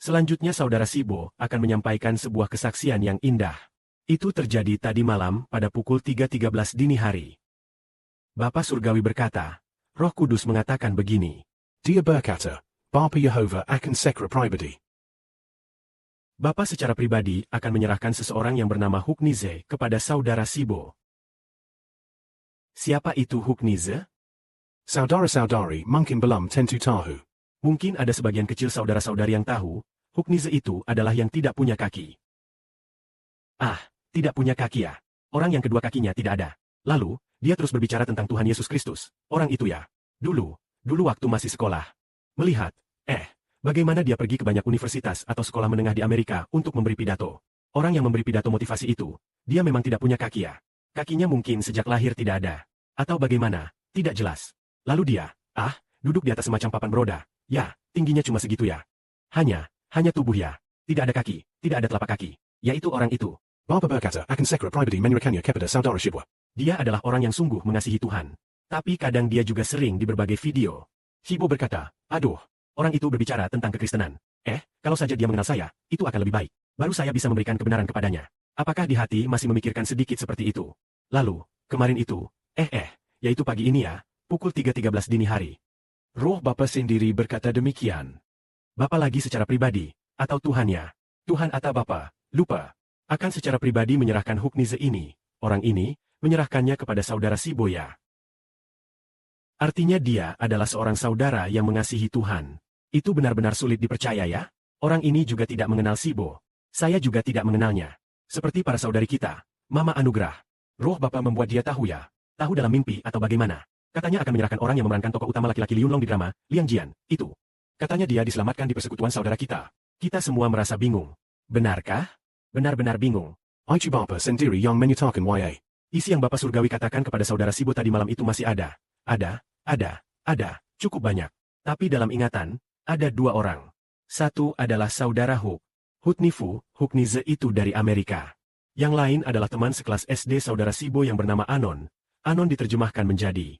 Selanjutnya Saudara Sibo akan menyampaikan sebuah kesaksian yang indah. Itu terjadi tadi malam pada pukul 3.13 dini hari. Bapa Surgawi berkata, Roh Kudus mengatakan begini. Dia berkata, Bapa Yehova akan sekra pribadi. Bapa secara pribadi akan menyerahkan seseorang yang bernama Huknize kepada Saudara Sibo. Siapa itu Huknize? Saudara-saudari mungkin belum tentu tahu. Mungkin ada sebagian kecil saudara-saudari yang tahu, Huknize itu adalah yang tidak punya kaki. Ah, tidak punya kaki ya. Orang yang kedua kakinya tidak ada. Lalu, dia terus berbicara tentang Tuhan Yesus Kristus. Orang itu ya. Dulu waktu masih sekolah. Melihat, bagaimana dia pergi ke banyak universitas atau sekolah menengah di Amerika untuk memberi pidato. Orang yang memberi pidato motivasi itu, dia memang tidak punya kaki ya. Kakinya mungkin sejak lahir tidak ada. Atau bagaimana, tidak jelas. Lalu dia, duduk di atas semacam papan beroda. Ya, tingginya cuma segitu ya. Hanya tubuh ya. Tidak ada kaki, tidak ada telapak kaki. Yaitu orang itu. Bapa berkata akan sekra pribadi menyerahkannya kepada Saudara Sibo. Dia adalah orang yang sungguh mengasihi Tuhan. Tapi kadang dia juga sering di berbagai video. Sibo berkata, aduh, orang itu berbicara tentang kekristenan. Kalau saja dia mengenal saya, itu akan lebih baik. Baru saya bisa memberikan kebenaran kepadanya. Apakah di hati masih memikirkan sedikit seperti itu? Lalu, kemarin itu, yaitu pagi ini ya, pukul 3.13 dini hari. Roh Bapa sendiri berkata demikian. Bapa lagi secara pribadi, atau Tuhan ya. Tuhan atau Bapa, lupa. Akan secara pribadi menyerahkan Huknize ini. Orang ini, menyerahkannya kepada Saudara Sibo ya. Artinya dia adalah seorang saudara yang mengasihi Tuhan. Itu benar-benar sulit dipercaya ya. Orang ini juga tidak mengenal Sibo. Saya juga tidak mengenalnya. Seperti para saudari kita, Mama Anugrah. Roh Bapa membuat dia tahu ya. Tahu dalam mimpi atau bagaimana. Katanya akan menyerahkan orang yang memerankan tokoh utama laki-laki Liun Long di drama, Liang Jian, itu. Katanya dia diselamatkan di persekutuan saudara kita. Kita semua merasa bingung. Benarkah? Benar-benar bingung. Itu Bapa sendiri yang menyatakan YA. Isi yang Bapak Surgawi katakan kepada Saudara Sibo tadi malam itu masih ada. Ada, cukup banyak. Tapi dalam ingatan, ada dua orang. Satu adalah Saudara Huknize itu dari Amerika. Yang lain adalah teman sekelas SD Saudara Sibo yang bernama Anon. Anon diterjemahkan menjadi.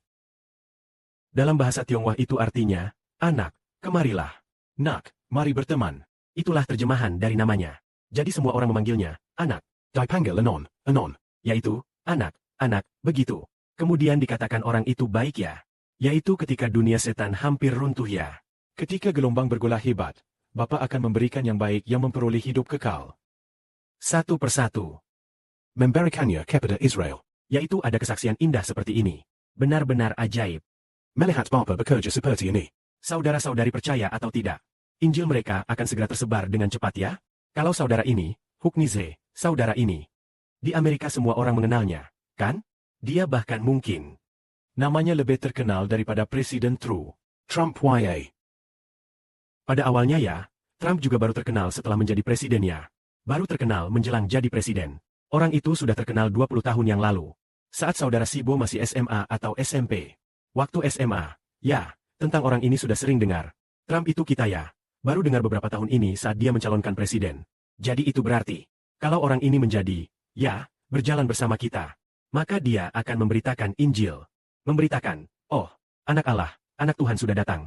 Dalam bahasa Tionghoa itu artinya, anak, kemarilah. Nak, mari berteman. Itulah terjemahan dari namanya. Jadi semua orang memanggilnya, anak. Dipanggil Anon. Yaitu, anak, begitu. Kemudian dikatakan orang itu baik ya. Yaitu ketika dunia setan hampir runtuh ya. Ketika gelombang bergolak hebat, Bapa akan memberikan yang baik yang memperoleh hidup kekal. Satu persatu. Memberikannya kepada Israel. Yaitu ada kesaksian indah seperti ini. Benar-benar ajaib. Melihat Bapa bekerja seperti ini. Saudara-saudari percaya atau tidak, Injil mereka akan segera tersebar dengan cepat ya. Kalau saudara ini, Huknize, saudara ini. Di Amerika semua orang mengenalnya, kan? Dia bahkan mungkin. Namanya lebih terkenal daripada Presiden Trump YA. Pada awalnya ya, Trump juga baru terkenal setelah menjadi presiden ya. Baru terkenal menjelang jadi presiden. Orang itu sudah terkenal 20 tahun yang lalu. Saat saudara Sibo masih SMA atau SMP. Waktu SMA, ya, tentang orang ini sudah sering dengar. Trump itu kita ya. Baru dengar beberapa tahun ini saat dia mencalonkan presiden. Jadi itu berarti, kalau orang ini menjadi, ya, berjalan bersama kita, maka dia akan memberitakan Injil. Memberitakan, oh, anak Allah, anak Tuhan sudah datang.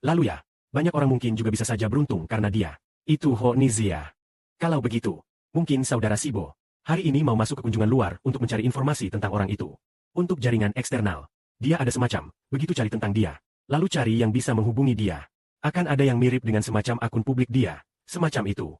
Lalu ya, banyak orang mungkin juga bisa saja beruntung karena dia. Itu Huknize ya. Kalau begitu, mungkin saudara Sibo, hari ini mau masuk ke kunjungan luar untuk mencari informasi tentang orang itu. Untuk jaringan eksternal, dia ada semacam, begitu cari tentang dia. Lalu cari yang bisa menghubungi dia. Akan ada yang mirip dengan semacam akun publik dia, semacam itu.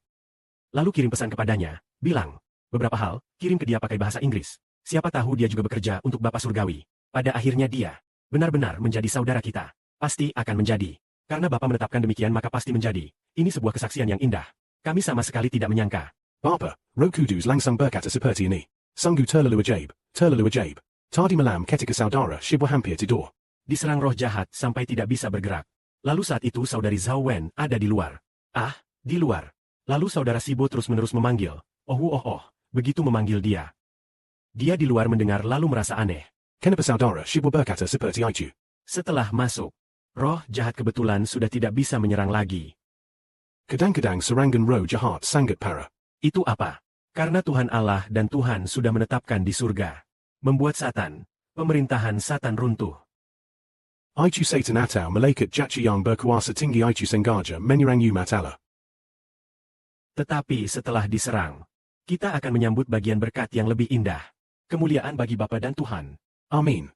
Lalu kirim pesan kepadanya, bilang, beberapa hal, kirim ke dia pakai bahasa Inggris. Siapa tahu dia juga bekerja untuk Bapak Surgawi. Pada akhirnya dia, benar-benar menjadi saudara kita. Pasti akan menjadi. Karena Bapak menetapkan demikian maka pasti menjadi. Ini sebuah kesaksian yang indah. Kami sama sekali tidak menyangka. Bapa, Roh Kudus langsung berkata seperti ini. Sungguh terlalu ajaib. Tadi malam ketika saudara Sibo hampir tidur. Diserang roh jahat sampai tidak bisa bergerak. Lalu saat itu saudari Zhao Wen ada di luar. Di luar. Lalu saudara Sibo terus-menerus memanggil. Begitu memanggil dia. Dia di luar mendengar lalu merasa aneh. Kenapa saudara Sibo berkata seperti itu? Setelah masuk, roh jahat kebetulan sudah tidak bisa menyerang lagi. Kadang-kadang serangan roh jahat sangat parah. Itu apa? Karena Tuhan Allah dan Tuhan sudah menetapkan di surga. Membuat Satan, pemerintahan Satan runtuh. Itu Satan atau malaikat jahat yang berkuasa tinggi itu sengaja menyerang umat Allah. Tetapi setelah diserang, kita akan menyambut bagian berkat yang lebih indah. Kemuliaan bagi Bapa dan Tuhan. Amin.